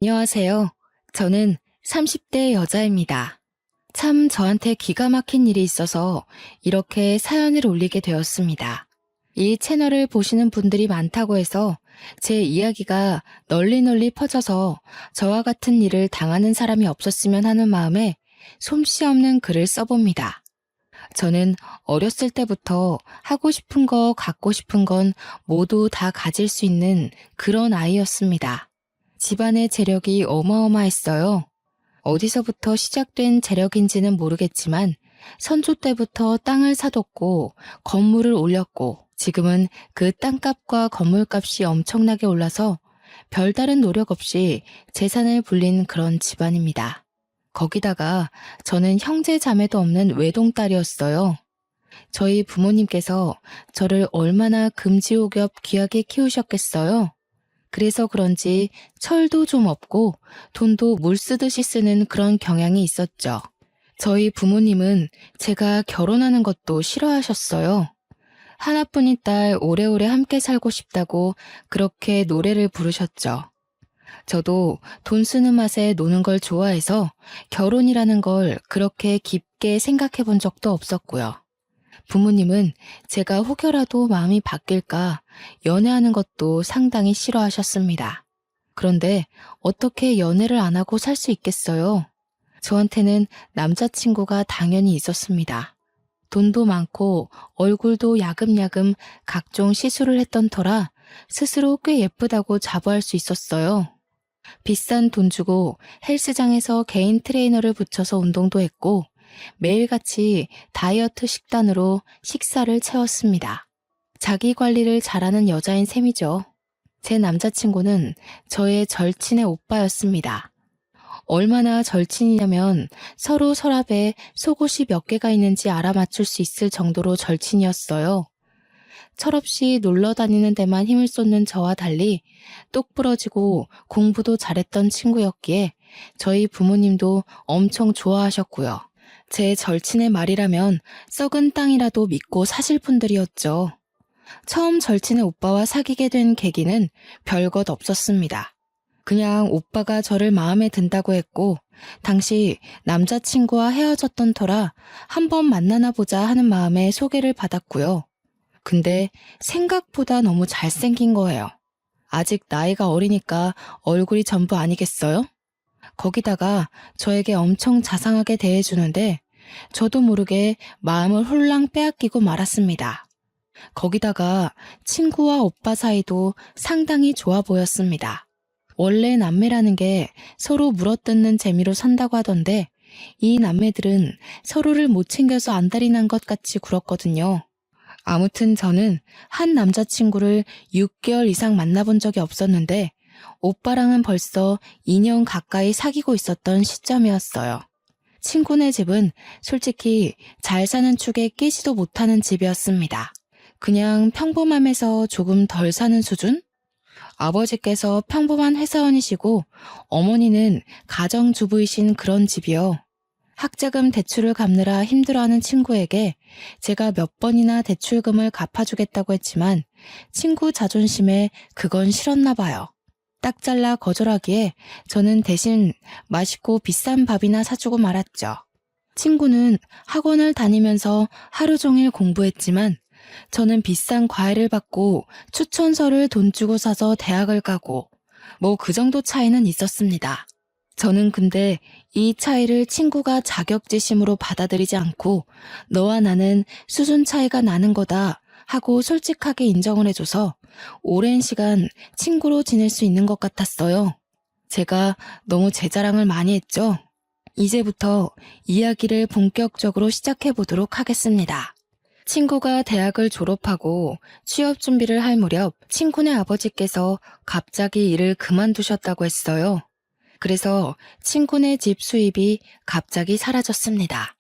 안녕하세요. 저는 30대 여자입니다. 참 저한테 기가 막힌 일이 있어서 이렇게 사연을 올리게 되었습니다. 이 채널을 보시는 분들이 많다고 해서 제 이야기가 널리 퍼져서 저와 같은 일을 당하는 사람이 없었으면 하는 마음에 솜씨 없는 글을 써봅니다. 저는 어렸을 때부터 하고 싶은 거, 갖고 싶은 건 모두 다 가질 수 있는 그런 아이였습니다. 집안의 재력이 어마어마했어요. 어디서부터 시작된 재력인지는 모르겠지만 선조 때부터 땅을 사뒀고 건물을 올렸고 지금은 그 땅값과 건물값이 엄청나게 올라서 별다른 노력 없이 재산을 불린 그런 집안입니다. 거기다가 저는 형제 자매도 없는 외동딸이었어요. 저희 부모님께서 저를 얼마나 금지옥엽 귀하게 키우셨겠어요. 그래서 그런지 철도 좀 없고 돈도 물 쓰듯이 쓰는 그런 경향이 있었죠. 저희 부모님은 제가 결혼하는 것도 싫어하셨어요. 하나뿐인 딸 오래오래 함께 살고 싶다고 그렇게 노래를 부르셨죠. 저도 돈 쓰는 맛에 노는 걸 좋아해서 결혼이라는 걸 그렇게 깊게 생각해 본 적도 없었고요. 부모님은 제가 혹여라도 마음이 바뀔까 연애하는 것도 상당히 싫어하셨습니다. 그런데 어떻게 연애를 안 하고 살 수 있겠어요? 저한테는 남자친구가 당연히 있었습니다. 돈도 많고 얼굴도 야금야금 각종 시술을 했던 터라 스스로 꽤 예쁘다고 자부할 수 있었어요. 비싼 돈 주고 헬스장에서 개인 트레이너를 붙여서 운동도 했고 매일같이 다이어트 식단으로 식사를 채웠습니다. 자기 관리를 잘하는 여자인 셈이죠. 제 남자친구는 저의 절친의 오빠였습니다. 얼마나 절친이냐면 서로 서랍에 속옷이 몇 개가 있는지 알아맞힐 수 있을 정도로 절친이었어요. 철없이 놀러 다니는 데만 힘을 쏟는 저와 달리 똑부러지고 공부도 잘했던 친구였기에 저희 부모님도 엄청 좋아하셨고요. 제 절친의 말이라면 썩은 땅이라도 믿고 사실 분들이었죠. 처음 절친의 오빠와 사귀게 된 계기는 별것 없었습니다. 그냥 오빠가 저를 마음에 든다고 했고 당시 남자친구와 헤어졌던 터라 한번 만나나 보자 하는 마음에 소개를 받았고요. 근데 생각보다 너무 잘생긴 거예요. 아직 나이가 어리니까 얼굴이 전부 아니겠어요? 거기다가 저에게 엄청 자상하게 대해주는데 저도 모르게 마음을 홀랑 빼앗기고 말았습니다. 거기다가 친구와 오빠 사이도 상당히 좋아 보였습니다. 원래 남매라는 게 서로 물어뜯는 재미로 산다고 하던데 이 남매들은 서로를 못 챙겨서 안달이 난 것 같이 굴었거든요. 아무튼 저는 한 남자친구를 6개월 이상 만나본 적이 없었는데 오빠랑은 벌써 2년 가까이 사귀고 있었던 시점이었어요. 친구네 집은 솔직히 잘 사는 축에 끼지도 못하는 집이었습니다. 그냥 평범함에서 조금 덜 사는 수준? 아버지께서 평범한 회사원이시고 어머니는 가정주부이신 그런 집이요. 학자금 대출을 갚느라 힘들어하는 친구에게 제가 몇 번이나 대출금을 갚아주겠다고 했지만 친구 자존심에 그건 싫었나 봐요. 딱 잘라 거절하기에 저는 대신 맛있고 비싼 밥이나 사주고 말았죠. 친구는 학원을 다니면서 하루 종일 공부했지만 저는 비싼 과외를 받고 추천서를 돈 주고 사서 대학을 가고 뭐 그 정도 차이는 있었습니다. 저는 근데 이 차이를 친구가 자격지심으로 받아들이지 않고 너와 나는 수준 차이가 나는 거다 하고 솔직하게 인정을 해줘서 오랜 시간 친구로 지낼 수 있는 것 같았어요. 제가 너무 제 자랑을 많이 했죠? 이제부터 이야기를 본격적으로 시작해 보도록 하겠습니다. 친구가 대학을 졸업하고 취업 준비를 할 무렵 친구네 아버지께서 갑자기 일을 그만두셨다고 했어요. 그래서 친구네 집 수입이 갑자기 사라졌습니다.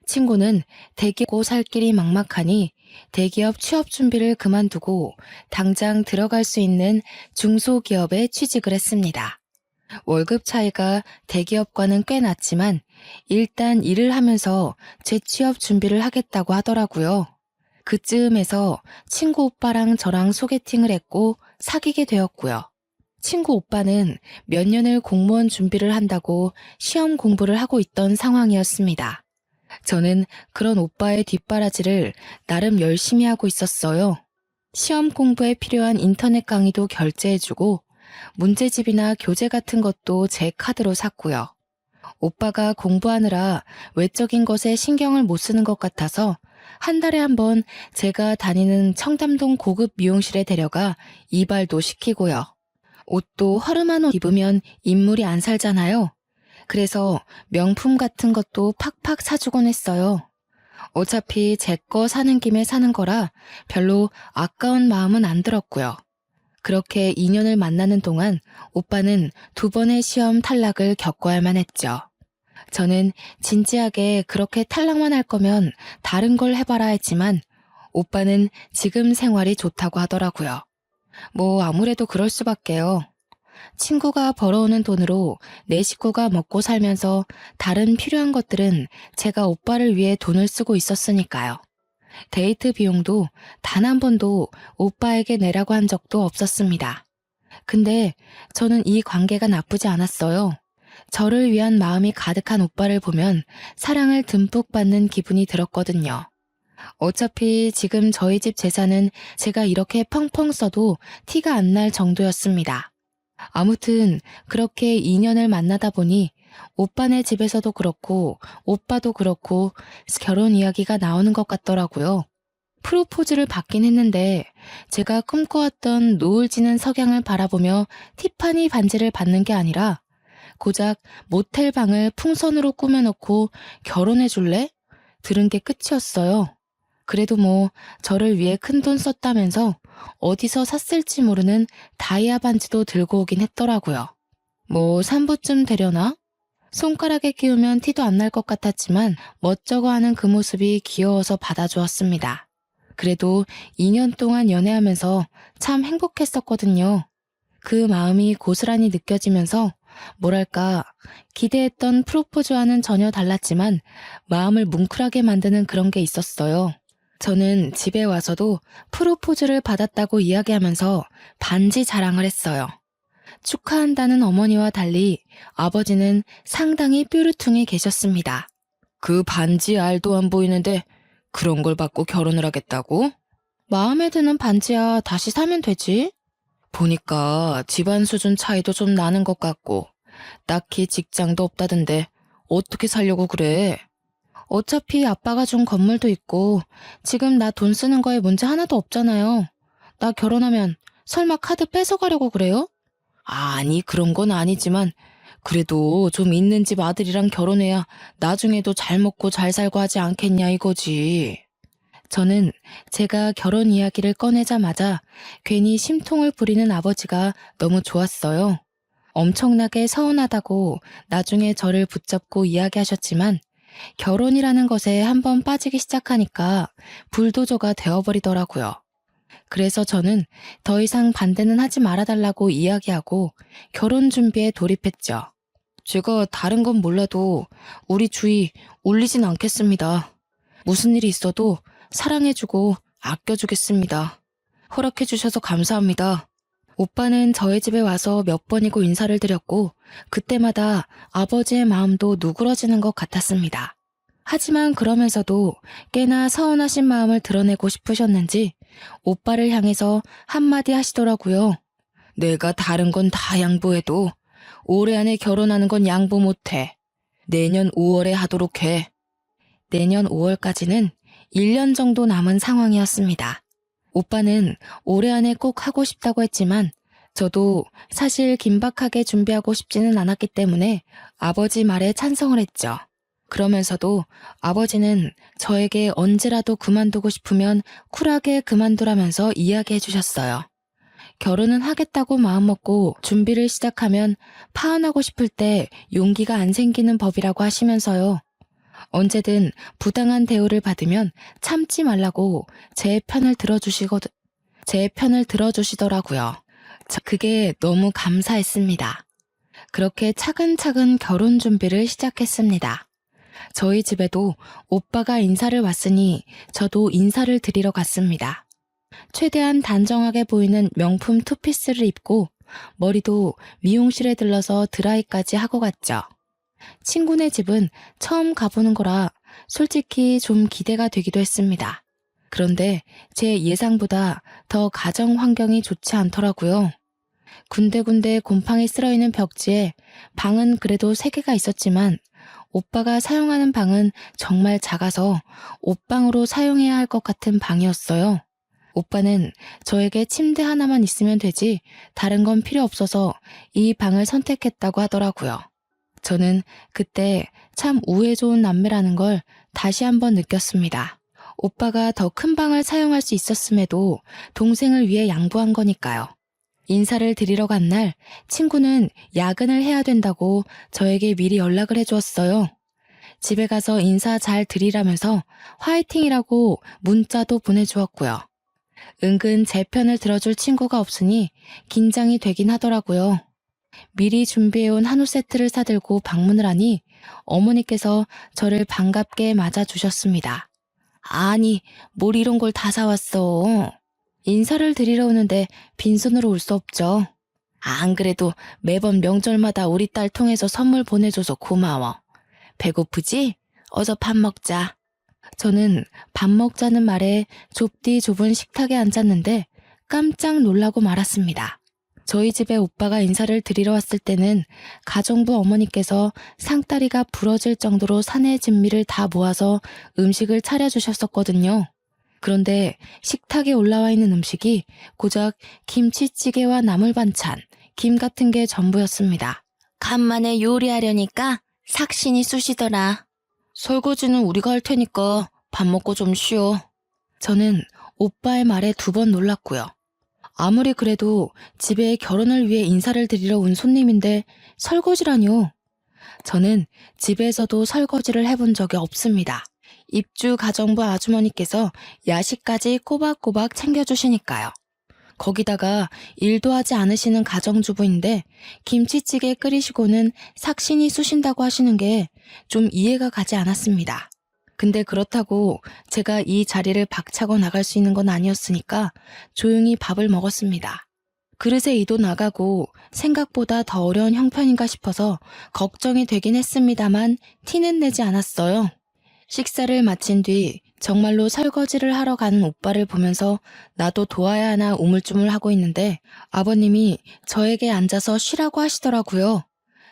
친구는 대기고 살 길이 막막하니 대기업 취업 준비를 그만두고 당장 들어갈 수 있는 중소기업에 취직을 했습니다. 월급 차이가 대기업과는 꽤 났지만 일단 일을 하면서 재취업 준비를 하겠다고 하더라고요. 그쯤에서 친구 오빠랑 저랑 소개팅을 했고 사귀게 되었고요. 친구 오빠는 몇 년을 공무원 준비를 한다고 시험 공부를 하고 있던 상황이었습니다. 저는 그런 오빠의 뒷바라지를 나름 열심히 하고 있었어요. 시험 공부에 필요한 인터넷 강의도 결제해주고 문제집이나 교재 같은 것도 제 카드로 샀고요. 오빠가 공부하느라 외적인 것에 신경을 못 쓰는 것 같아서 한 달에 한 번 제가 다니는 청담동 고급 미용실에 데려가 이발도 시키고요. 옷도 허름한 옷 입으면 인물이 안 살잖아요. 그래서 명품 같은 것도 팍팍 사주곤 했어요. 어차피 제 거 사는 김에 사는 거라 별로 아까운 마음은 안 들었고요. 그렇게 2년을 만나는 동안 오빠는 2번의 시험 탈락을 겪어야만 했죠. 저는 진지하게 그렇게 탈락만 할 거면 다른 걸 해봐라 했지만 오빠는 지금 생활이 좋다고 하더라고요. 뭐 아무래도 그럴 수밖에요. 친구가 벌어오는 돈으로 내 식구가 먹고 살면서 다른 필요한 것들은 제가 오빠를 위해 돈을 쓰고 있었으니까요. 데이트 비용도 단 한 번도 오빠에게 내라고 한 적도 없었습니다. 근데 저는 이 관계가 나쁘지 않았어요. 저를 위한 마음이 가득한 오빠를 보면 사랑을 듬뿍 받는 기분이 들었거든요. 어차피 지금 저희 집 재산은 제가 이렇게 펑펑 써도 티가 안 날 정도였습니다. 아무튼 그렇게 2년을 만나다 보니 오빠네 집에서도 그렇고 오빠도 그렇고 결혼 이야기가 나오는 것 같더라고요. 프로포즈를 받긴 했는데 제가 꿈꿔왔던 노을 지는 석양을 바라보며 티파니 반지를 받는 게 아니라 고작 모텔 방을 풍선으로 꾸며놓고 결혼해 줄래? 들은 게 끝이었어요. 그래도 뭐 저를 위해 큰돈 썼다면서 어디서 샀을지 모르는 다이아 반지도 들고 오긴 했더라고요. 뭐 3부쯤 되려나? 손가락에 끼우면 티도 안 날 것 같았지만 멋쩍어 하는 그 모습이 귀여워서 받아주었습니다. 그래도 2년 동안 연애하면서 참 행복했었거든요. 그 마음이 고스란히 느껴지면서 뭐랄까 기대했던 프로포즈와는 전혀 달랐지만 마음을 뭉클하게 만드는 그런 게 있었어요. 저는 집에 와서도 프로포즈를 받았다고 이야기하면서 반지 자랑을 했어요. 축하한다는 어머니와 달리 아버지는 상당히 뾰루퉁해 계셨습니다. 그 반지 알도 안 보이는데 그런 걸 받고 결혼을 하겠다고? 마음에 드는 반지야 다시 사면 되지? 보니까 집안 수준 차이도 좀 나는 것 같고 딱히 직장도 없다던데 어떻게 살려고 그래? 어차피 아빠가 준 건물도 있고 지금 나 돈 쓰는 거에 문제 하나도 없잖아요. 나 결혼하면 설마 카드 뺏어가려고 그래요? 아니 그런 건 아니지만 그래도 좀 있는 집 아들이랑 결혼해야 나중에도 잘 먹고 잘 살고 하지 않겠냐 이거지. 저는 제가 결혼 이야기를 꺼내자마자 괜히 심통을 부리는 아버지가 너무 좋았어요. 엄청나게 서운하다고 나중에 저를 붙잡고 이야기하셨지만 결혼이라는 것에 한번 빠지기 시작하니까 불도저가 되어버리더라고요. 그래서 저는 더 이상 반대는 하지 말아달라고 이야기하고 결혼 준비에 돌입했죠. 제가 다른 건 몰라도 우리 주위 울리진 않겠습니다. 무슨 일이 있어도 사랑해주고 아껴주겠습니다. 허락해주셔서 감사합니다. 오빠는 저희 집에 와서 몇 번이고 인사를 드렸고 그때마다 아버지의 마음도 누그러지는 것 같았습니다. 하지만 그러면서도 꽤나 서운하신 마음을 드러내고 싶으셨는지 오빠를 향해서 한마디 하시더라고요. 내가 다른 건 다 양보해도 올해 안에 결혼하는 건 양보 못해. 내년 5월에 하도록 해. 내년 5월까지는 1년 정도 남은 상황이었습니다. 오빠는 올해 안에 꼭 하고 싶다고 했지만 저도 사실 긴박하게 준비하고 싶지는 않았기 때문에 아버지 말에 찬성을 했죠. 그러면서도 아버지는 저에게 언제라도 그만두고 싶으면 쿨하게 그만두라면서 이야기해 주셨어요. 결혼은 하겠다고 마음먹고 준비를 시작하면 파혼하고 싶을 때 용기가 안 생기는 법이라고 하시면서요. 언제든 부당한 대우를 받으면 참지 말라고 제 편을 들어주시더라고요. 그게 너무 감사했습니다. 그렇게 차근차근 결혼 준비를 시작했습니다. 저희 집에도 오빠가 인사를 왔으니 저도 인사를 드리러 갔습니다. 최대한 단정하게 보이는 명품 투피스를 입고 머리도 미용실에 들러서 드라이까지 하고 갔죠. 친구네 집은 처음 가보는 거라 솔직히 좀 기대가 되기도 했습니다. 그런데 제 예상보다 더 가정 환경이 좋지 않더라고요. 군데군데 곰팡이 쓸어있는 벽지에 방은 그래도 3개가 있었지만 오빠가 사용하는 방은 정말 작아서 옷방으로 사용해야 할 것 같은 방이었어요. 오빠는 저에게 침대 하나만 있으면 되지 다른 건 필요 없어서 이 방을 선택했다고 하더라고요. 저는 그때 참 우애 좋은 남매라는 걸 다시 한번 느꼈습니다. 오빠가 더 큰 방을 사용할 수 있었음에도 동생을 위해 양보한 거니까요. 인사를 드리러 간 날 친구는 야근을 해야 된다고 저에게 미리 연락을 해주었어요. 집에 가서 인사 잘 드리라면서 화이팅이라고 문자도 보내주었고요. 은근 제 편을 들어줄 친구가 없으니 긴장이 되긴 하더라고요. 미리 준비해온 한우 세트를 사들고 방문을 하니 어머니께서 저를 반갑게 맞아주셨습니다. 아니, 뭘 이런 걸 다 사왔어. 인사를 드리러 오는데 빈손으로 올 수 없죠. 안 그래도 매번 명절마다 우리 딸 통해서 선물 보내줘서 고마워. 배고프지? 어서 밥 먹자. 저는 밥 먹자는 말에 좁디 좁은 식탁에 앉았는데 깜짝 놀라고 말았습니다. 저희 집에 오빠가 인사를 드리러 왔을 때는 가정부 어머니께서 상다리가 부러질 정도로 사내 진미를 다 모아서 음식을 차려주셨었거든요. 그런데 식탁에 올라와 있는 음식이 고작 김치찌개와 나물 반찬, 김 같은 게 전부였습니다. 간만에 요리하려니까 삭신이 쑤시더라. 설거지는 우리가 할 테니까 밥 먹고 좀 쉬어. 저는 오빠의 말에 2번 놀랐고요. 아무리 그래도 집에 결혼을 위해 인사를 드리러 온 손님인데 설거지라뇨. 저는 집에서도 설거지를 해본 적이 없습니다. 입주 가정부 아주머니께서 야식까지 꼬박꼬박 챙겨주시니까요. 거기다가 일도 하지 않으시는 가정주부인데 김치찌개 끓이시고는 삭신이 쑤신다고 하시는 게 좀 이해가 가지 않았습니다. 근데 그렇다고 제가 이 자리를 박차고 나갈 수 있는 건 아니었으니까 조용히 밥을 먹었습니다. 그릇에 이도 나가고 생각보다 더 어려운 형편인가 싶어서 걱정이 되긴 했습니다만 티는 내지 않았어요. 식사를 마친 뒤 정말로 설거지를 하러 가는 오빠를 보면서 나도 도와야 하나 우물쭈물하고 있는데 아버님이 저에게 앉아서 쉬라고 하시더라고요.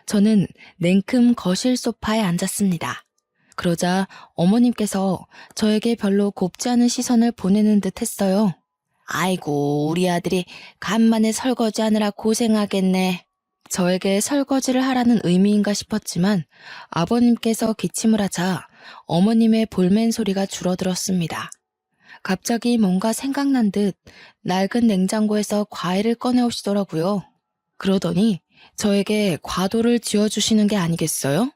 저는 냉큼 거실 소파에 앉았습니다. 그러자 어머님께서 저에게 별로 곱지 않은 시선을 보내는 듯 했어요. 아이고, 우리 아들이 간만에 설거지하느라 고생하겠네. 저에게 설거지를 하라는 의미인가 싶었지만 아버님께서 기침을 하자 어머님의 볼멘 소리가 줄어들었습니다. 갑자기 뭔가 생각난 듯 낡은 냉장고에서 과일을 꺼내오시더라고요. 그러더니 저에게 과도를 지어주시는 게 아니겠어요?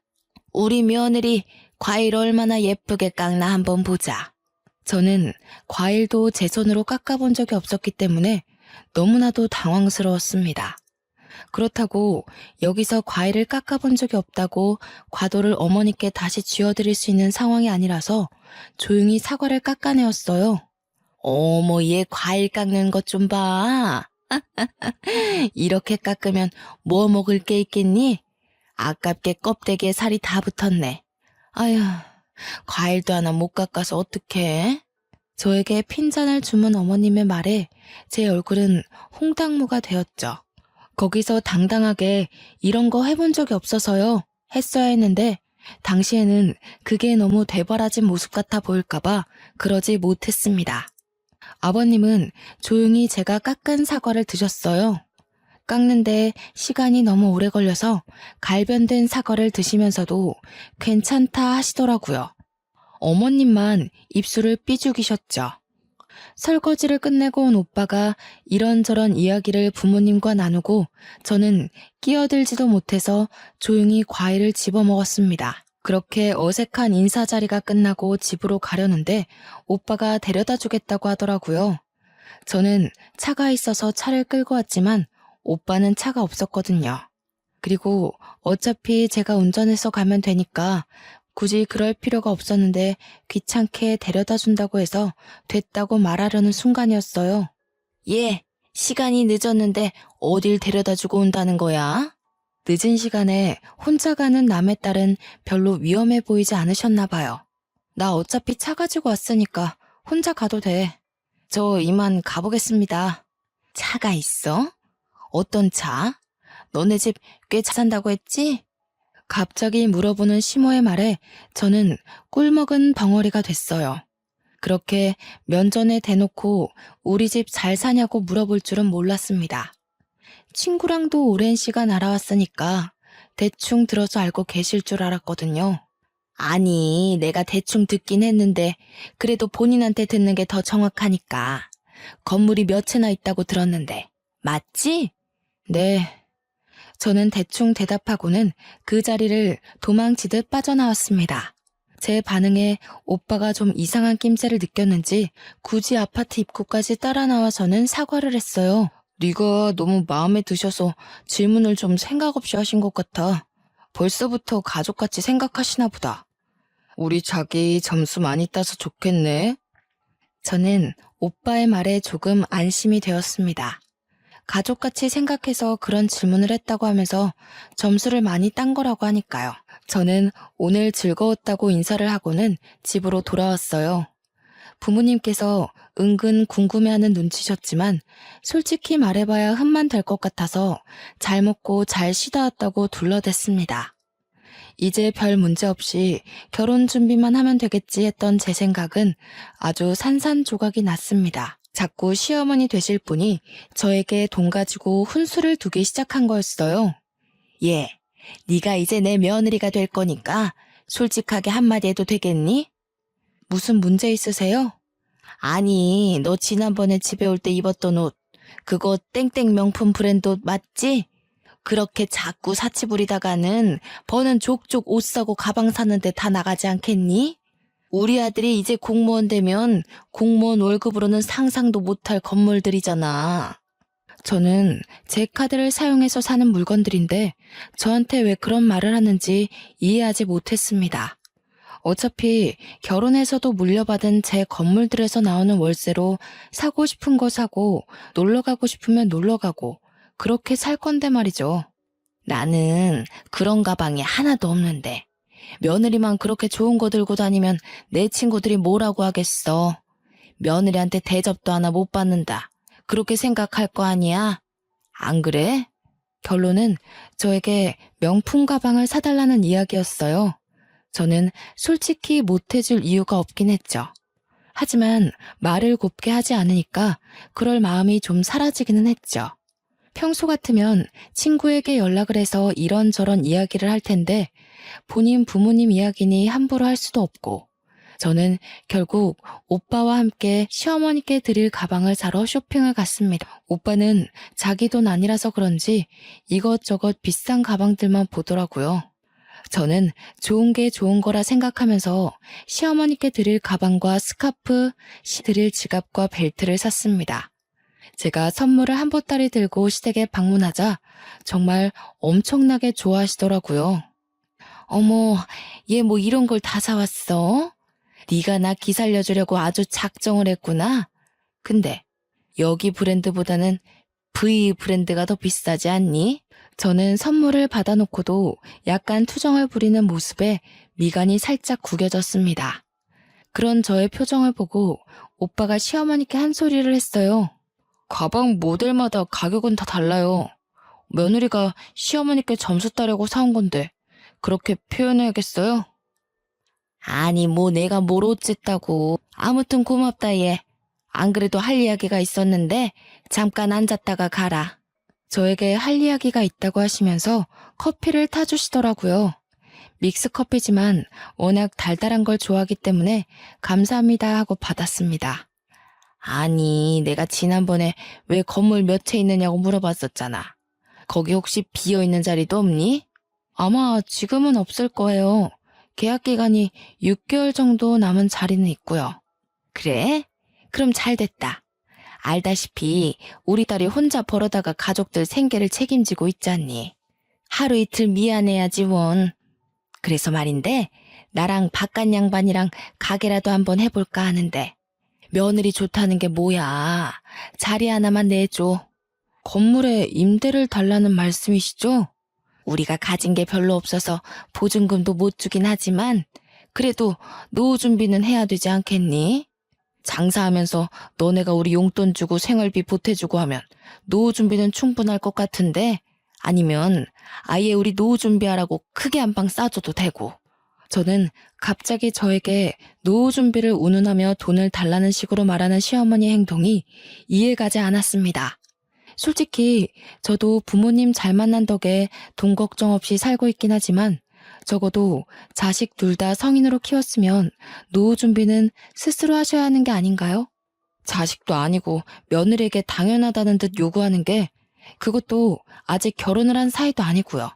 우리 며느리 과일 얼마나 예쁘게 깎나 한번 보자. 저는 과일도 제 손으로 깎아본 적이 없었기 때문에 너무나도 당황스러웠습니다. 그렇다고 여기서 과일을 깎아본 적이 없다고 과도를 어머니께 다시 쥐어드릴 수 있는 상황이 아니라서 조용히 사과를 깎아내었어요. 어머, 얘 과일 깎는 것 좀 봐. 이렇게 깎으면 뭐 먹을 게 있겠니? 아깝게 껍데기에 살이 다 붙었네. 아휴, 과일도 하나 못 깎아서 어떡해? 저에게 핀잔을 주문 어머님의 말에 제 얼굴은 홍당무가 되었죠. 거기서 당당하게 이런 거 해본 적이 없어서요 했어야 했는데 당시에는 그게 너무 되바라진 모습 같아 보일까봐 그러지 못했습니다. 아버님은 조용히 제가 깎은 사과를 드셨어요. 깎는데 시간이 너무 오래 걸려서 갈변된 사과를 드시면서도 괜찮다 하시더라고요. 어머님만 입술을 삐죽이셨죠. 설거지를 끝내고 온 오빠가 이런저런 이야기를 부모님과 나누고 저는 끼어들지도 못해서 조용히 과일을 집어먹었습니다. 그렇게 어색한 인사 자리가 끝나고 집으로 가려는데 오빠가 데려다 주겠다고 하더라고요. 저는 차가 있어서 차를 끌고 왔지만 오빠는 차가 없었거든요. 그리고 어차피 제가 운전해서 가면 되니까 굳이 그럴 필요가 없었는데 귀찮게 데려다 준다고 해서 됐다고 말하려는 순간이었어요. 예, 시간이 늦었는데 어딜 데려다 주고 온다는 거야? 늦은 시간에 혼자 가는 남의 딸은 별로 위험해 보이지 않으셨나 봐요. 나 어차피 차 가지고 왔으니까 혼자 가도 돼. 저 이만 가보겠습니다. 차가 있어? 어떤 차? 너네 집 꽤 잘 산다고 했지? 갑자기 물어보는 시모의 말에 저는 꿀먹은 벙어리가 됐어요. 그렇게 면전에 대놓고 우리 집 잘 사냐고 물어볼 줄은 몰랐습니다. 친구랑도 오랜 시간 알아왔으니까 대충 들어서 알고 계실 줄 알았거든요. 아니, 내가 대충 듣긴 했는데 그래도 본인한테 듣는 게 더 정확하니까. 건물이 몇 채나 있다고 들었는데 맞지? 네. 저는 대충 대답하고는 그 자리를 도망치듯 빠져나왔습니다. 제 반응에 오빠가 좀 이상한 낌새를 느꼈는지 굳이 아파트 입구까지 따라 나와서는 사과를 했어요. 네가 너무 마음에 드셔서 질문을 좀 생각 없이 하신 것 같아. 벌써부터 가족같이 생각하시나 보다. 우리 자기 점수 많이 따서 좋겠네. 저는 오빠의 말에 조금 안심이 되었습니다. 가족같이 생각해서 그런 질문을 했다고 하면서 점수를 많이 딴 거라고 하니까요. 저는 오늘 즐거웠다고 인사를 하고는 집으로 돌아왔어요. 부모님께서 은근 궁금해하는 눈치셨지만 솔직히 말해봐야 흠만 될 것 같아서 잘 먹고 잘 쉬다 왔다고 둘러댔습니다. 이제 별 문제 없이 결혼 준비만 하면 되겠지 했던 제 생각은 아주 산산조각이 났습니다. 자꾸 시어머니 되실 분이 저에게 돈 가지고 훈수를 두기 시작한 거였어요. 예, 네가 이제 내 며느리가 될 거니까 솔직하게 한마디 해도 되겠니? 무슨 문제 있으세요? 아니, 너 지난번에 집에 올 때 입었던 옷, 그거 땡땡 명품 브랜드 옷 맞지? 그렇게 자꾸 사치 부리다가는 버는 족족 옷 사고 가방 사는데 다 나가지 않겠니? 우리 아들이 이제 공무원 되면 공무원 월급으로는 상상도 못할 건물들이잖아. 저는 제 카드를 사용해서 사는 물건들인데 저한테 왜 그런 말을 하는지 이해하지 못했습니다. 어차피 결혼해서도 물려받은 제 건물들에서 나오는 월세로 사고 싶은 거 사고 놀러 가고 싶으면 놀러 가고 그렇게 살 건데 말이죠. 나는 그런 가방이 하나도 없는데 며느리만 그렇게 좋은 거 들고 다니면 내 친구들이 뭐라고 하겠어. 며느리한테 대접도 하나 못 받는다. 그렇게 생각할 거 아니야? 안 그래? 결론은 저에게 명품 가방을 사달라는 이야기였어요. 저는 솔직히 못해줄 이유가 없긴 했죠. 하지만 말을 곱게 하지 않으니까 그럴 마음이 좀 사라지기는 했죠. 평소 같으면 친구에게 연락을 해서 이런저런 이야기를 할 텐데 본인 부모님 이야기니 함부로 할 수도 없고 저는 결국 오빠와 함께 시어머니께 드릴 가방을 사러 쇼핑을 갔습니다. 오빠는 자기 돈 아니라서 그런지 이것저것 비싼 가방들만 보더라고요. 저는 좋은 게 좋은 거라 생각하면서 시어머니께 드릴 가방과 스카프, 드릴 지갑과 벨트를 샀습니다. 제가 선물을 한 보따리 들고 시댁에 방문하자 정말 엄청나게 좋아하시더라고요. 어머, 얘 뭐 이런 걸 다 사왔어? 네가 나 기살려주려고 아주 작정을 했구나. 근데 여기 브랜드보다는 V 브랜드가 더 비싸지 않니? 저는 선물을 받아놓고도 약간 투정을 부리는 모습에 미간이 살짝 구겨졌습니다. 그런 저의 표정을 보고 오빠가 시어머니께 한 소리를 했어요. 가방 모델마다 가격은 다 달라요. 며느리가 시어머니께 점수 따려고 사온 건데 그렇게 표현해야겠어요? 아니 뭐 내가 뭘 어쨌다고. 아무튼 고맙다 얘. 안 그래도 할 이야기가 있었는데 잠깐 앉았다가 가라. 저에게 할 이야기가 있다고 하시면서 커피를 타주시더라고요. 믹스커피지만 워낙 달달한 걸 좋아하기 때문에 감사합니다 하고 받았습니다. 아니 내가 지난번에 왜 건물 몇 채 있느냐고 물어봤었잖아. 거기 혹시 비어있는 자리도 없니? 아마 지금은 없을 거예요. 계약 기간이 6개월 정도 남은 자리는 있고요. 그래? 그럼 잘 됐다. 알다시피 우리 딸이 혼자 벌어다가 가족들 생계를 책임지고 있잖니. 하루 이틀 미안해야지 원. 그래서 말인데 나랑 바깥 양반이랑 가게라도 한번 해볼까 하는데 며느리 좋다는 게 뭐야. 자리 하나만 내줘. 건물에 임대를 달라는 말씀이시죠? 우리가 가진 게 별로 없어서 보증금도 못 주긴 하지만 그래도 노후 준비는 해야 되지 않겠니? 장사하면서 너네가 우리 용돈 주고 생활비 보태주고 하면 노후 준비는 충분할 것 같은데 아니면 아예 우리 노후 준비하라고 크게 한 방 싸줘도 되고. 저는 갑자기 저에게 노후 준비를 운운하며 돈을 달라는 식으로 말하는 시어머니의 행동이 이해가지 않았습니다. 솔직히 저도 부모님 잘 만난 덕에 돈 걱정 없이 살고 있긴 하지만 적어도 자식 둘 다 성인으로 키웠으면 노후 준비는 스스로 하셔야 하는 게 아닌가요? 자식도 아니고 며느리에게 당연하다는 듯 요구하는 게 그것도 아직 결혼을 한 사이도 아니고요.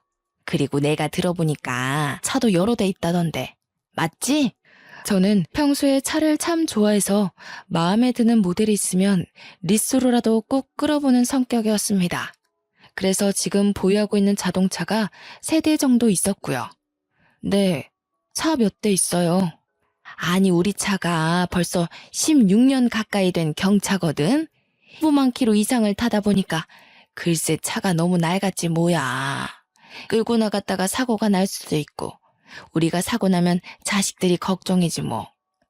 그리고 내가 들어보니까 차도 여러 대 있다던데. 맞지? 저는 평소에 차를 참 좋아해서 마음에 드는 모델이 있으면 리스로라도 꼭 끌어보는 성격이었습니다. 그래서 지금 보유하고 있는 자동차가 3대 정도 있었고요. 네, 차 몇 대 있어요. 아니 우리 차가 벌써 16년 가까이 된 경차거든. 15만 킬로 이상을 타다 보니까 글쎄 차가 너무 낡았지 뭐야. 끌고 나갔다가 사고가 날 수도 있고 우리가 사고 나면 자식들이 걱정이지 뭐.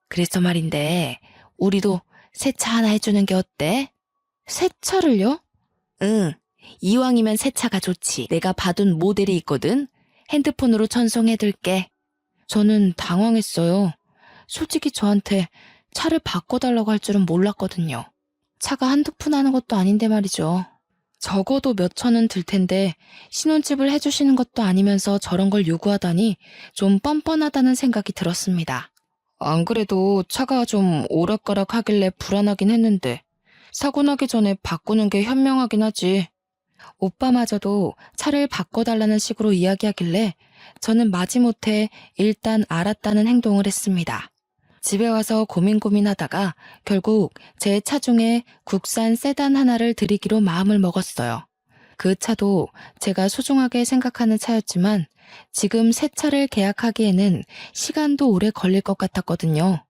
그래서 말인데 우리도 새 차 하나 해주는 게 어때? 새 차를요? 응, 이왕이면 새 차가 좋지. 내가 봐둔 모델이 있거든. 핸드폰으로 전송해둘게. 저는 당황했어요. 솔직히 저한테 차를 바꿔달라고 할 줄은 몰랐거든요. 차가 한두 푼 하는 것도 아닌데 말이죠. 적어도 몇 천은 들 텐데 신혼집을 해주시는 것도 아니면서 저런 걸 요구하다니 좀 뻔뻔하다는 생각이 들었습니다. 안 그래도 차가 좀 오락가락 하길래 불안하긴 했는데 사고 나기 전에 바꾸는 게 현명하긴 하지. 오빠마저도 차를 바꿔달라는 식으로 이야기하길래 저는 마지못해 일단 알았다는 행동을 했습니다. 집에 와서 고민하다가 결국 제 차 중에 국산 세단 하나를 드리기로 마음을 먹었어요. 그 차도 제가 소중하게 생각하는 차였지만 지금 새 차를 계약하기에는 시간도 오래 걸릴 것 같았거든요.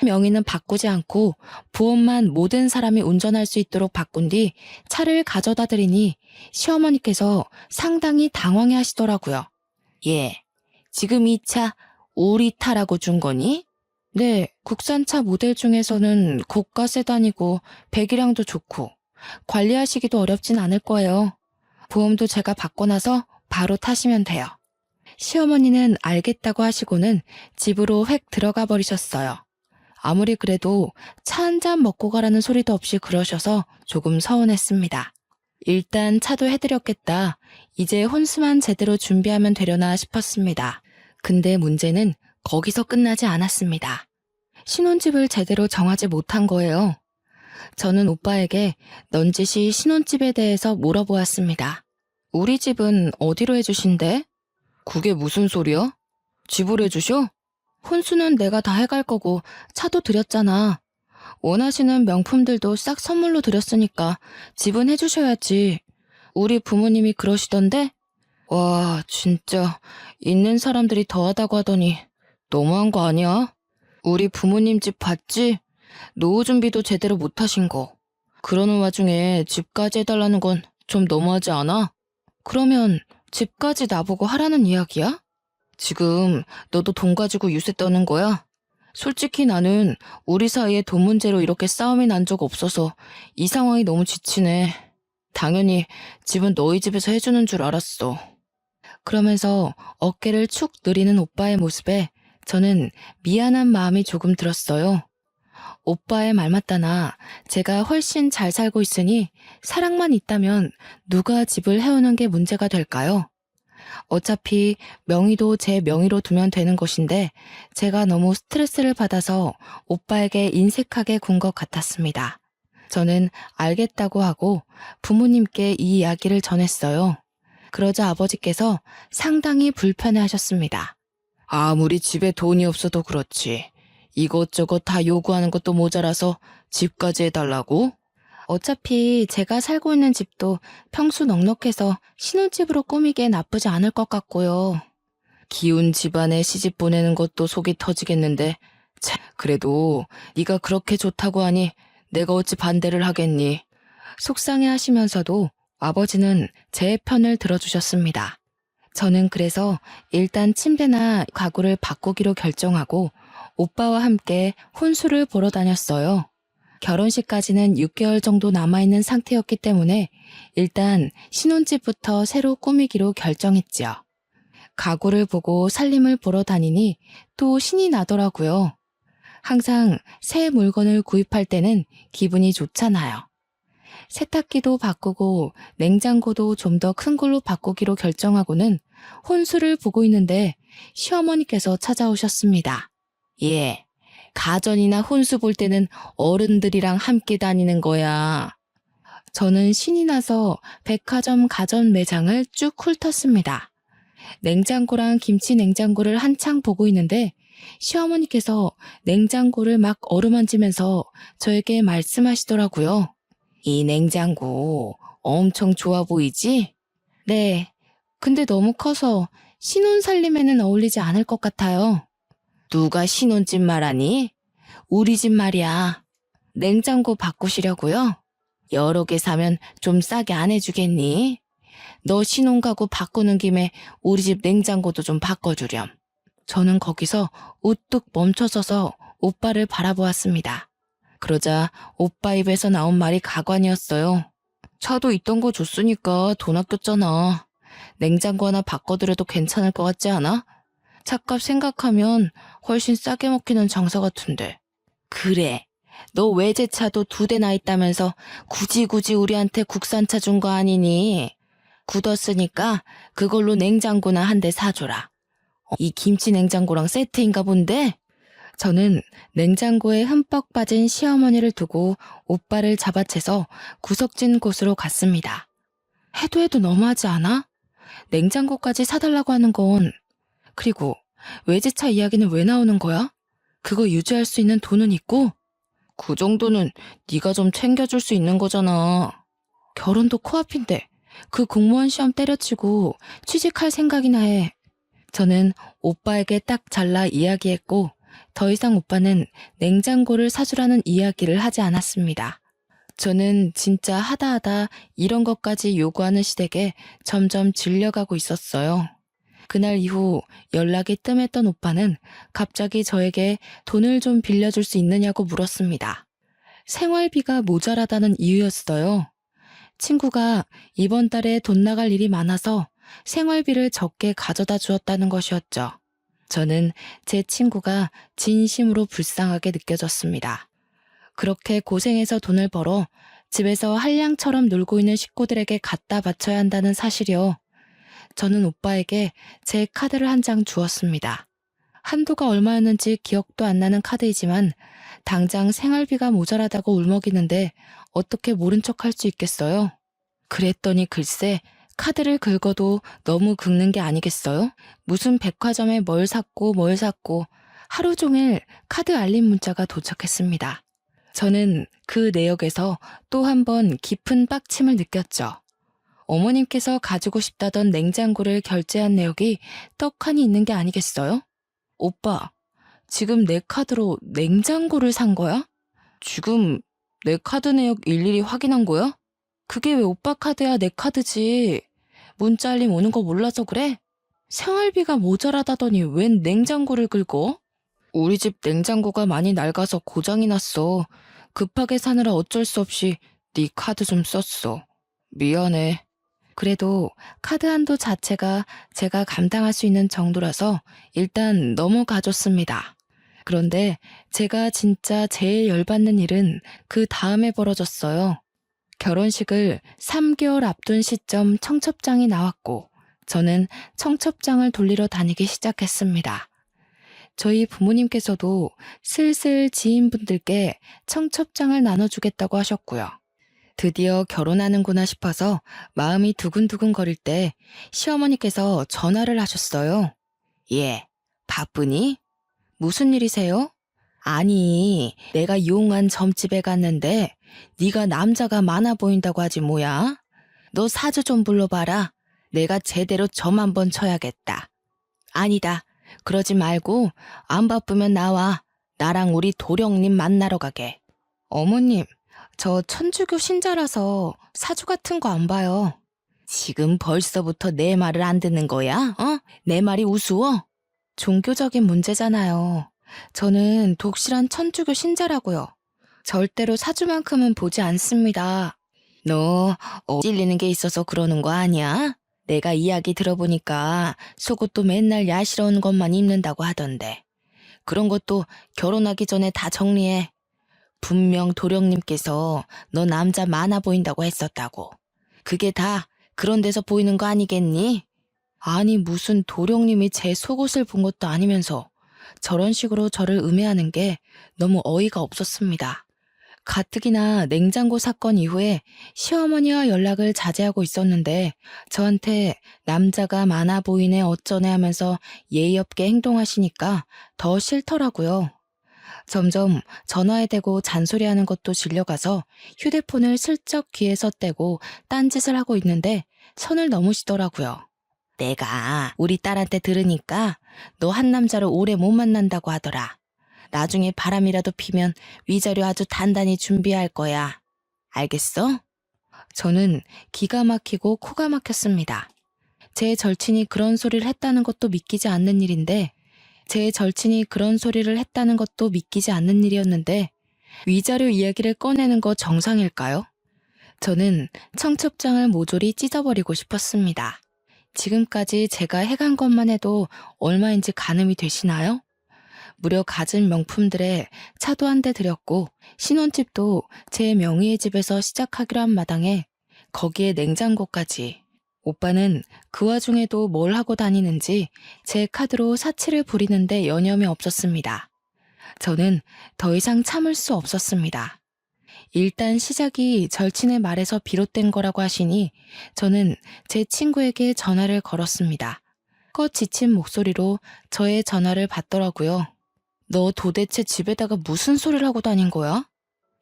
명의는 바꾸지 않고 보험만 모든 사람이 운전할 수 있도록 바꾼 뒤 차를 가져다 드리니 시어머니께서 상당히 당황해 하시더라고요. 예, 지금 이 차 우리 타라고 준 거니? 네, 국산차 모델 중에서는 고가 세단이고 배기량도 좋고 관리하시기도 어렵진 않을 거예요. 보험도 제가 받고 나서 바로 타시면 돼요. 시어머니는 알겠다고 하시고는 집으로 획 들어가 버리셨어요. 아무리 그래도 차 한 잔 먹고 가라는 소리도 없이 그러셔서 조금 서운했습니다. 일단 차도 해드렸겠다. 이제 혼수만 제대로 준비하면 되려나 싶었습니다. 근데 문제는 거기서 끝나지 않았습니다. 신혼집을 제대로 정하지 못한 거예요. 저는 오빠에게 넌지시 신혼집에 대해서 물어보았습니다. 우리 집은 어디로 해주신대? 그게 무슨 소리야? 집을 해주셔? 혼수는 내가 다 해갈 거고 차도 드렸잖아. 원하시는 명품들도 싹 선물로 드렸으니까 집은 해주셔야지. 우리 부모님이 그러시던데? 와, 진짜 있는 사람들이 더하다고 하더니 너무한 거 아니야? 우리 부모님 집 봤지? 노후 준비도 제대로 못 하신 거. 그러는 와중에 집까지 해달라는 건 좀 너무하지 않아? 그러면 집까지 나보고 하라는 이야기야? 지금 너도 돈 가지고 유세 떠는 거야? 솔직히 나는 우리 사이에 돈 문제로 이렇게 싸움이 난 적 없어서 이 상황이 너무 지치네. 당연히 집은 너희 집에서 해주는 줄 알았어. 그러면서 어깨를 축 늘리는 오빠의 모습에 저는 미안한 마음이 조금 들었어요. 오빠의 말 맞다나 제가 훨씬 잘 살고 있으니 사랑만 있다면 누가 집을 해오는 게 문제가 될까요? 어차피 명의도 제 명의로 두면 되는 것인데 제가 너무 스트레스를 받아서 오빠에게 인색하게 군 것 같았습니다. 저는 알겠다고 하고 부모님께 이 이야기를 전했어요. 그러자 아버지께서 상당히 불편해하셨습니다. 아무리 집에 돈이 없어도 그렇지. 이것저것 다 요구하는 것도 모자라서 집까지 해달라고? 어차피 제가 살고 있는 집도 평수 넉넉해서 신혼집으로 꾸미기에 나쁘지 않을 것 같고요. 기운 집안에 시집 보내는 것도 속이 터지겠는데 참, 그래도 네가 그렇게 좋다고 하니 내가 어찌 반대를 하겠니? 속상해 하시면서도 아버지는 제 편을 들어주셨습니다. 저는 그래서 일단 침대나 가구를 바꾸기로 결정하고 오빠와 함께 혼수를 보러 다녔어요. 결혼식까지는 6개월 정도 남아있는 상태였기 때문에 일단 신혼집부터 새로 꾸미기로 결정했지요. 가구를 보고 살림을 보러 다니니 또 신이 나더라고요. 항상 새 물건을 구입할 때는 기분이 좋잖아요. 세탁기도 바꾸고 냉장고도 좀 더 큰 걸로 바꾸기로 결정하고는 혼수를 보고 있는데 시어머니께서 찾아오셨습니다. 예, 가전이나 혼수 볼 때는 어른들이랑 함께 다니는 거야. 저는 신이 나서 백화점 가전 매장을 쭉 훑었습니다. 냉장고랑 김치 냉장고를 한창 보고 있는데 시어머니께서 냉장고를 막 어루만지면서 저에게 말씀하시더라고요. 이 냉장고 엄청 좋아 보이지? 네, 근데 너무 커서 신혼 살림에는 어울리지 않을 것 같아요. 누가 신혼집 말하니? 우리 집 말이야. 냉장고 바꾸시려고요? 여러 개 사면 좀 싸게 안 해주겠니? 너 신혼 가구 바꾸는 김에 우리 집 냉장고도 좀 바꿔주렴. 저는 거기서 우뚝 멈춰서서 오빠를 바라보았습니다. 그러자 오빠 입에서 나온 말이 가관이었어요. 차도 있던 거 줬으니까 돈 아꼈잖아. 냉장고 하나 바꿔드려도 괜찮을 것 같지 않아? 차값 생각하면 훨씬 싸게 먹히는 장사 같은데. 그래. 너 외제차도 2대나 있다면서 굳이 우리한테 국산차 준 거 아니니? 굳었으니까 그걸로 냉장고나 한 대 사줘라. 이 김치 냉장고랑 세트인가 본데? 저는 냉장고에 흠뻑 빠진 시어머니를 두고 오빠를 잡아채서 구석진 곳으로 갔습니다. 해도 너무하지 않아? 냉장고까지 사달라고 하는 건. 그리고 외제차 이야기는 왜 나오는 거야? 그거 유지할 수 있는 돈은 있고? 그 정도는 네가 좀 챙겨줄 수 있는 거잖아. 결혼도 코앞인데 그 공무원 시험 때려치고 취직할 생각이나 해. 저는 오빠에게 딱 잘라 이야기했고 더 이상 오빠는 냉장고를 사주라는 이야기를 하지 않았습니다. 저는 진짜 하다 이런 것까지 요구하는 시댁에 점점 질려가고 있었어요. 그날 이후 연락이 뜸했던 오빠는 갑자기 저에게 돈을 좀 빌려줄 수 있느냐고 물었습니다. 생활비가 모자라다는 이유였어요. 친구가 이번 달에 돈 나갈 일이 많아서 생활비를 적게 가져다 주었다는 것이었죠. 저는 제 친구가 진심으로 불쌍하게 느껴졌습니다. 그렇게 고생해서 돈을 벌어 집에서 한량처럼 놀고 있는 식구들에게 갖다 바쳐야 한다는 사실이요. 저는 오빠에게 제 카드를 한 장 주었습니다. 한도가 얼마였는지 기억도 안 나는 카드이지만 당장 생활비가 모자라다고 울먹이는데 어떻게 모른 척 할 수 있겠어요? 그랬더니 글쎄 카드를 긁어도 너무 긁는 게 아니겠어요? 무슨 백화점에 뭘 샀고 하루 종일 카드 알림 문자가 도착했습니다. 저는 그 내역에서 또 한 번 깊은 빡침을 느꼈죠. 어머님께서 가지고 싶다던 냉장고를 결제한 내역이 떡하니 있는 게 아니겠어요? 오빠, 지금 내 카드로 냉장고를 산 거야? 지금 내 카드 내역 일일이 확인한 거야? 그게 왜 오빠 카드야, 내 카드지. 문자 알림 오는 거 몰라서 그래? 생활비가 모자라다더니 웬 냉장고를 긁어? 우리 집 냉장고가 많이 낡아서 고장이 났어. 급하게 사느라 어쩔 수 없이 네 카드 좀 썼어. 미안해. 그래도 카드 한도 자체가 제가 감당할 수 있는 정도라서 일단 넘어가줬습니다. 그런데 제가 진짜 제일 열받는 일은 그 다음에 벌어졌어요. 결혼식을 3개월 앞둔 시점 청첩장이 나왔고 저는 청첩장을 돌리러 다니기 시작했습니다. 저희 부모님께서도 슬슬 지인분들께 청첩장을 나눠주겠다고 하셨고요. 드디어 결혼하는구나 싶어서 마음이 두근두근 거릴 때 시어머니께서 전화를 하셨어요. 예, 바쁘니? 무슨 일이세요? 아니, 내가 용한 점집에 갔는데 네가 남자가 많아 보인다고 하지 뭐야? 너 사주 좀 불러봐라. 내가 제대로 점 한번 쳐야겠다. 아니다. 그러지 말고 안 바쁘면 나와. 나랑 우리 도령님 만나러 가게. 어머님, 저 천주교 신자라서 사주 같은 거 안 봐요. 지금 벌써부터 내 말을 안 듣는 거야? 내 말이 우스워? 종교적인 문제잖아요. 저는 독실한 천주교 신자라고요. 절대로 사주만큼은 보지 않습니다. 너 찔리는 게 있어서 그러는 거 아니야? 내가 이야기 들어보니까 속옷도 맨날 야시러운 것만 입는다고 하던데. 그런 것도 결혼하기 전에 다 정리해. 분명 도령님께서 너 남자 많아 보인다고 했었다고. 그게 다 그런 데서 보이는 거 아니겠니? 아니 무슨 도령님이 제 속옷을 본 것도 아니면서 저런 식으로 저를 음해하는 게 너무 어이가 없었습니다. 가뜩이나 냉장고 사건 이후에 시어머니와 연락을 자제하고 있었는데 저한테 남자가 많아 보이네 어쩌네 하면서 예의 없게 행동하시니까 더 싫더라고요. 점점 전화에 대고 잔소리하는 것도 질려가서 휴대폰을 슬쩍 귀에서 떼고 딴짓을 하고 있는데 선을 넘으시더라고요. 내가 우리 딸한테 들으니까 너 한 남자를 오래 못 만난다고 하더라. 나중에 바람이라도 피면 위자료 아주 단단히 준비할 거야. 알겠어? 저는 기가 막히고 코가 막혔습니다. 제 절친이 그런 소리를 했다는 것도 믿기지 않는 일인데 위자료 이야기를 꺼내는 거 정상일까요? 저는 청첩장을 모조리 찢어버리고 싶었습니다. 지금까지 제가 해간 것만 해도 얼마인지 가늠이 되시나요? 무려 갖은 명품들에 차도 한 대 들였고 신혼집도 제 명의의 집에서 시작하기로 한 마당에 거기에 냉장고까지. 오빠는 그 와중에도 뭘 하고 다니는지 제 카드로 사치를 부리는데 여념이 없었습니다. 저는 더 이상 참을 수 없었습니다. 일단 시작이 절친의 말에서 비롯된 거라고 하시니 저는 제 친구에게 전화를 걸었습니다. 껏 지친 목소리로 저의 전화를 받더라고요. 너 도대체 집에다가 무슨 소리를 하고 다닌 거야?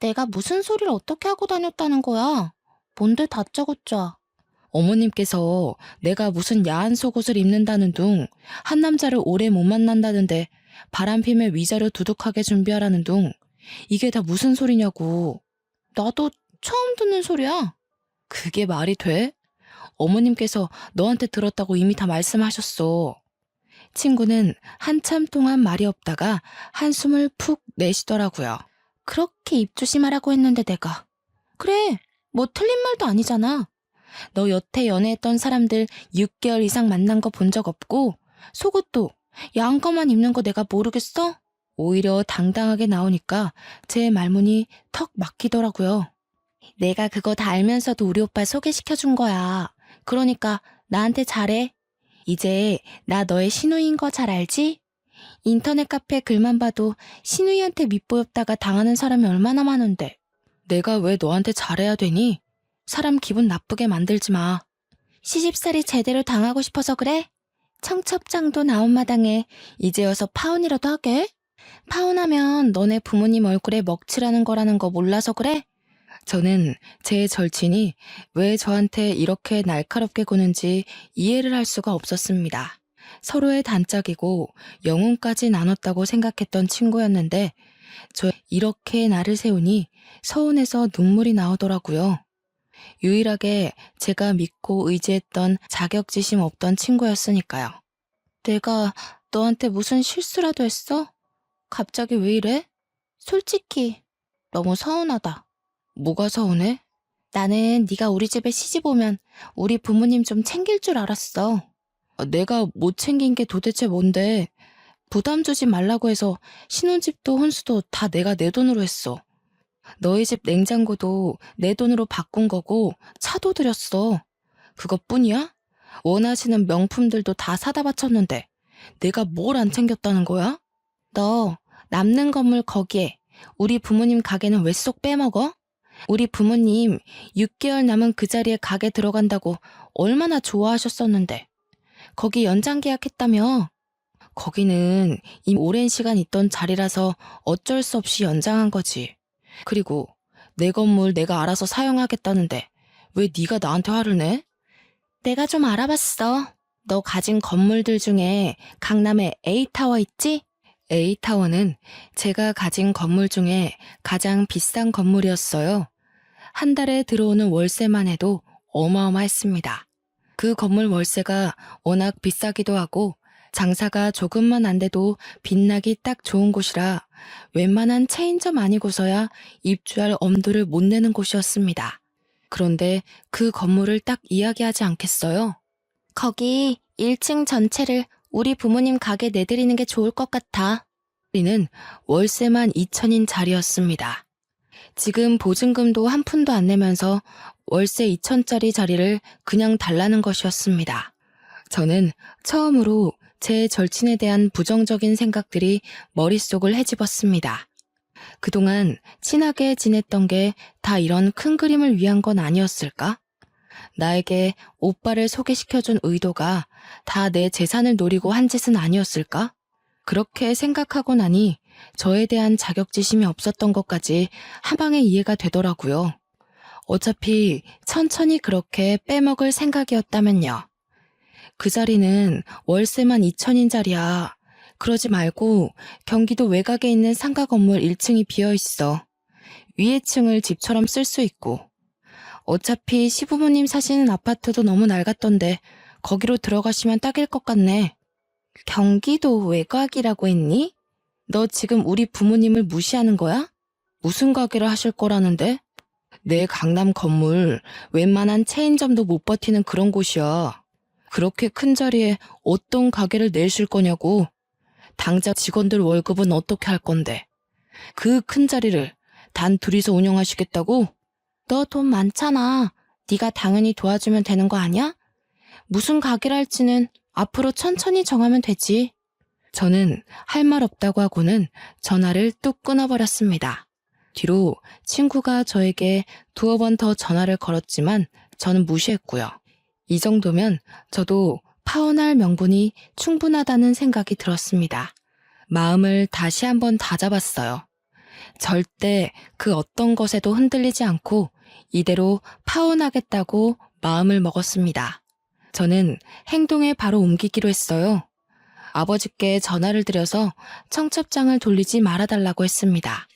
내가 무슨 소리를 어떻게 하고 다녔다는 거야? 뭔데 다짜고짜. 어머님께서 내가 무슨 야한 속옷을 입는다는 둥, 한 남자를 오래 못 만난다는데 바람 피면 위자료 두둑하게 준비하라는 둥, 이게 다 무슨 소리냐고. 나도 처음 듣는 소리야. 그게 말이 돼? 어머님께서 너한테 들었다고 이미 다 말씀하셨어. 친구는 한참 동안 말이 없다가 한숨을 푹 내쉬더라고요. 그렇게 입 조심하라고 했는데 내가. 그래, 뭐 틀린 말도 아니잖아. 너 여태 연애했던 사람들 6개월 이상 만난 거 본 적 없고 속옷도 야한 거만 입는 거 내가 모르겠어? 오히려 당당하게 나오니까 제 말문이 턱 막히더라고요. 내가 그거 다 알면서도 우리 오빠 소개시켜준 거야. 그러니까 나한테 잘해. 이제 나 너의 신우인 거 잘 알지? 인터넷 카페 글만 봐도 신우이한테 밉보였다가 당하는 사람이 얼마나 많은데. 내가 왜 너한테 잘해야 되니? 사람 기분 나쁘게 만들지 마. 시집살이 제대로 당하고 싶어서 그래? 청첩장도 나온 마당에 이제여서 파혼이라도 하게? 파혼하면 너네 부모님 얼굴에 먹칠하는 거라는 거 몰라서 그래? 저는 제 절친이 왜 저한테 이렇게 날카롭게 구는지 이해를 할 수가 없었습니다. 서로의 단짝이고 영혼까지 나눴다고 생각했던 친구였는데 저 이렇게 나를 세우니 서운해서 눈물이 나오더라고요. 유일하게 제가 믿고 의지했던 자격지심 없던 친구였으니까요. 내가 너한테 무슨 실수라도 했어? 갑자기 왜 이래? 솔직히 너무 서운하다. 뭐가 서운해? 나는 네가 우리 집에 시집 오면 우리 부모님 좀 챙길 줄 알았어. 내가 못 챙긴 게 도대체 뭔데? 부담 주지 말라고 해서 신혼집도 혼수도 다 내가 내 돈으로 했어. 너희 집 냉장고도 내 돈으로 바꾼 거고 차도 들였어. 그것뿐이야? 원하시는 명품들도 다 사다 바쳤는데 내가 뭘 안 챙겼다는 거야? 너 남는 건물 거기에 우리 부모님 가게는 왜 쏙 빼먹어? 우리 부모님 6개월 남은 그 자리에 가게 들어간다고 얼마나 좋아하셨었는데. 거기 연장 계약했다며? 거기는 이미 오랜 시간 있던 자리라서 어쩔 수 없이 연장한 거지. 그리고 내 건물 내가 알아서 사용하겠다는데 왜 네가 나한테 화를 내? 내가 좀 알아봤어. 너 가진 건물들 중에 강남에 A타워 있지? A타워는 제가 가진 건물 중에 가장 비싼 건물이었어요. 한 달에 들어오는 월세만 해도 어마어마했습니다. 그 건물 월세가 워낙 비싸기도 하고 장사가 조금만 안 돼도 빛나기 딱 좋은 곳이라 웬만한 체인점 아니고서야 입주할 엄두를 못 내는 곳이었습니다. 그런데 그 건물을 딱 이야기하지 않겠어요? 거기 1층 전체를 우리 부모님 가게 내드리는 게 좋을 것 같아. 우리는 월세만 2천인 자리였습니다. 지금 보증금도 한 푼도 안 내면서 월세 2천짜리 자리를 그냥 달라는 것이었습니다. 저는 처음으로 제 절친에 대한 부정적인 생각들이 머릿속을 헤집었습니다. 그동안 친하게 지냈던 게 다 이런 큰 그림을 위한 건 아니었을까? 나에게 오빠를 소개시켜준 의도가 다 내 재산을 노리고 한 짓은 아니었을까? 그렇게 생각하고 나니 저에 대한 자격지심이 없었던 것까지 한방에 이해가 되더라고요. 어차피 천천히 그렇게 빼먹을 생각이었다면요. 그 자리는 월세만 2천인 자리야. 그러지 말고 경기도 외곽에 있는 상가 건물 1층이 비어있어. 위에 층을 집처럼 쓸 수 있고. 어차피 시부모님 사시는 아파트도 너무 낡았던데 거기로 들어가시면 딱일 것 같네. 경기도 외곽이라고 했니? 너 지금 우리 부모님을 무시하는 거야? 무슨 가게를 하실 거라는데? 내 강남 건물 웬만한 체인점도 못 버티는 그런 곳이야. 그렇게 큰 자리에 어떤 가게를 내실 거냐고. 당장 직원들 월급은 어떻게 할 건데? 그 큰 자리를 단 둘이서 운영하시겠다고? 너 돈 많잖아. 네가 당연히 도와주면 되는 거 아니야? 무슨 가게를 할지는 앞으로 천천히 정하면 되지. 저는 할 말 없다고 하고는 전화를 뚝 끊어버렸습니다. 뒤로 친구가 저에게 두어 번 더 전화를 걸었지만 저는 무시했고요. 이 정도면 저도 파혼할 명분이 충분하다는 생각이 들었습니다. 마음을 다시 한번 다잡았어요. 절대 그 어떤 것에도 흔들리지 않고 이대로 파혼하겠다고 마음을 먹었습니다. 저는 행동에 바로 옮기기로 했어요. 아버지께 전화를 드려서 청첩장을 돌리지 말아달라고 했습니다.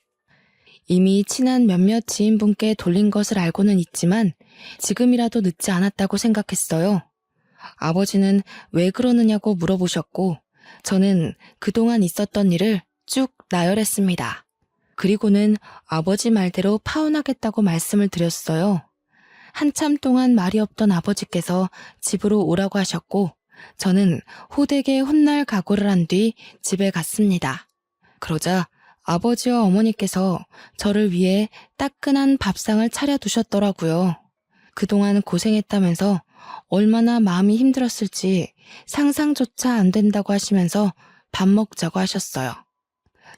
이미 친한 몇몇 지인분께 돌린 것을 알고는 있지만 지금이라도 늦지 않았다고 생각했어요. 아버지는 왜 그러느냐고 물어보셨고 저는 그동안 있었던 일을 쭉 나열했습니다. 그리고는 아버지 말대로 파혼하겠다고 말씀을 드렸어요. 한참 동안 말이 없던 아버지께서 집으로 오라고 하셨고 저는 호되게 혼날 각오를 한 뒤 집에 갔습니다. 그러자 아버지와 어머니께서 저를 위해 따끈한 밥상을 차려두셨더라고요. 그동안 고생했다면서 얼마나 마음이 힘들었을지 상상조차 안 된다고 하시면서 밥 먹자고 하셨어요.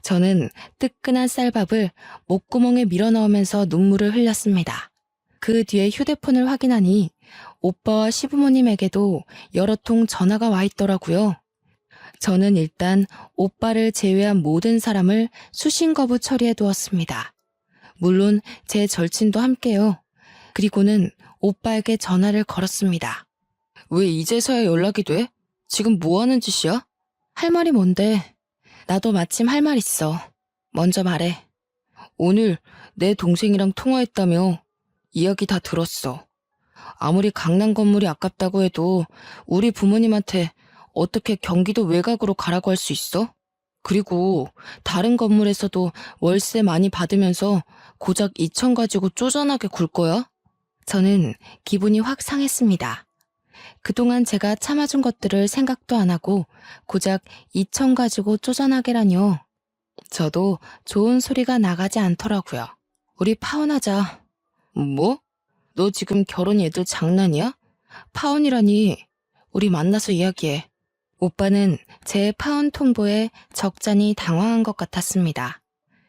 저는 뜨끈한 쌀밥을 목구멍에 밀어넣으면서 눈물을 흘렸습니다. 그 뒤에 휴대폰을 확인하니 오빠와 시부모님에게도 여러 통 전화가 와 있더라고요. 저는 일단 오빠를 제외한 모든 사람을 수신 거부 처리해 두었습니다. 물론 제 절친도 함께요. 그리고는 오빠에게 전화를 걸었습니다. 왜 이제서야 연락이 돼? 지금 뭐 하는 짓이야? 할 말이 뭔데? 나도 마침 할 말 있어. 먼저 말해. 오늘 내 동생이랑 통화했다며. 이야기 다 들었어. 아무리 강남 건물이 아깝다고 해도 우리 부모님한테 어떻게 경기도 외곽으로 가라고 할 수 있어? 그리고 다른 건물에서도 월세 많이 받으면서 고작 2천 가지고 쪼잔하게 굴 거야? 저는 기분이 확 상했습니다. 그동안 제가 참아준 것들을 생각도 안 하고 고작 2천 가지고 쪼잔하게라뇨. 저도 좋은 소리가 나가지 않더라고요. 우리 파혼하자. 뭐? 너 지금 결혼 애들 장난이야? 파혼이라니. 우리 만나서 이야기해. 오빠는 제 파혼 통보에 적잖이 당황한 것 같았습니다.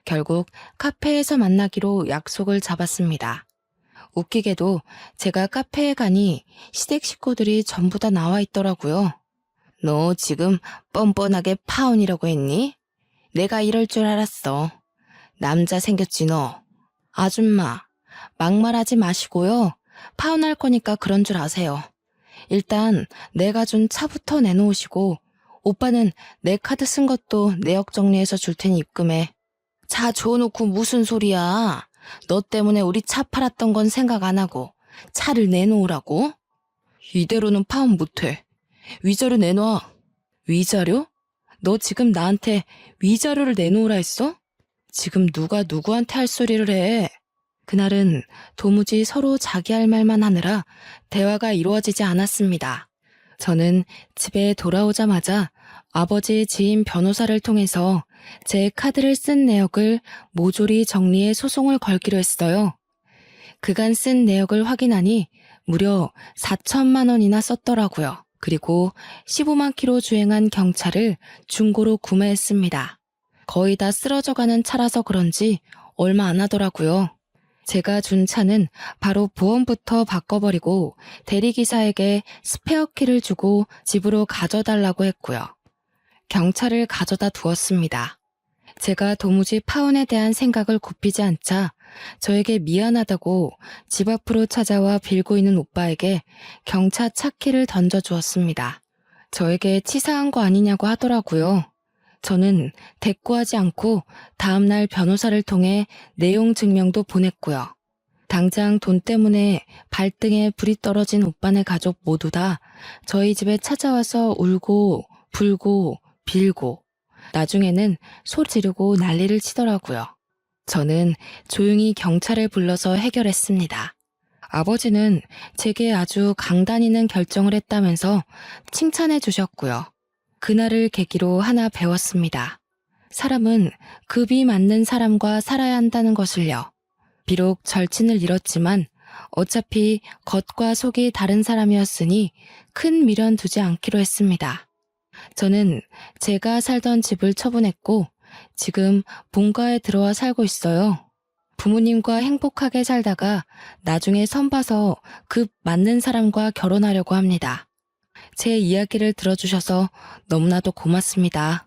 결국 카페에서 만나기로 약속을 잡았습니다. 웃기게도 제가 카페에 가니 시댁 식구들이 전부 다 나와 있더라고요. 너 지금 뻔뻔하게 파혼이라고 했니? 내가 이럴 줄 알았어. 남자 생겼지 너. 아줌마, 막말하지 마시고요. 파혼할 거니까 그런 줄 아세요. 일단 내가 준 차부터 내놓으시고 오빠는 내 카드 쓴 것도 내역 정리해서 줄 테니 입금해. 차 줘놓고 무슨 소리야. 너 때문에 우리 차 팔았던 건 생각 안 하고 차를 내놓으라고? 이대로는 파혼 못해. 위자료 내놔. 위자료? 너 지금 나한테 위자료를 내놓으라 했어? 지금 누가 누구한테 할 소리를 해? 그날은 도무지 서로 자기 할 말만 하느라 대화가 이루어지지 않았습니다. 저는 집에 돌아오자마자 아버지 지인 변호사를 통해서 제 카드를 쓴 내역을 모조리 정리해 소송을 걸기로 했어요. 그간 쓴 내역을 확인하니 무려 4천만 원이나 썼더라고요. 그리고 15만 킬로 주행한 경차를 중고로 구매했습니다. 거의 다 쓰러져가는 차라서 그런지 얼마 안 하더라고요. 제가 준 차는 바로 보험부터 바꿔버리고 대리기사에게 스페어 키를 주고 집으로 가져달라고 했고요. 경차를 가져다 두었습니다. 제가 도무지 파혼에 대한 생각을 굽히지 않자 저에게 미안하다고 집 앞으로 찾아와 빌고 있는 오빠에게 경차 차키를 던져주었습니다. 저에게 치사한 거 아니냐고 하더라고요. 저는 대꾸하지 않고 다음날 변호사를 통해 내용 증명도 보냈고요. 당장 돈 때문에 발등에 불이 떨어진 오빠네 가족 모두 다 저희 집에 찾아와서 울고 불고 빌고 나중에는 소리 지르고 난리를 치더라고요. 저는 조용히 경찰을 불러서 해결했습니다. 아버지는 제게 아주 강단있는 결정을 했다면서 칭찬해 주셨고요. 그날을 계기로 하나 배웠습니다. 사람은 급이 맞는 사람과 살아야 한다는 것을요. 비록 절친을 잃었지만 어차피 겉과 속이 다른 사람이었으니 큰 미련 두지 않기로 했습니다. 저는 제가 살던 집을 처분했고 지금 본가에 들어와 살고 있어요. 부모님과 행복하게 살다가 나중에 선봐서 급 맞는 사람과 결혼하려고 합니다. 제 이야기를 들어주셔서 너무나도 고맙습니다.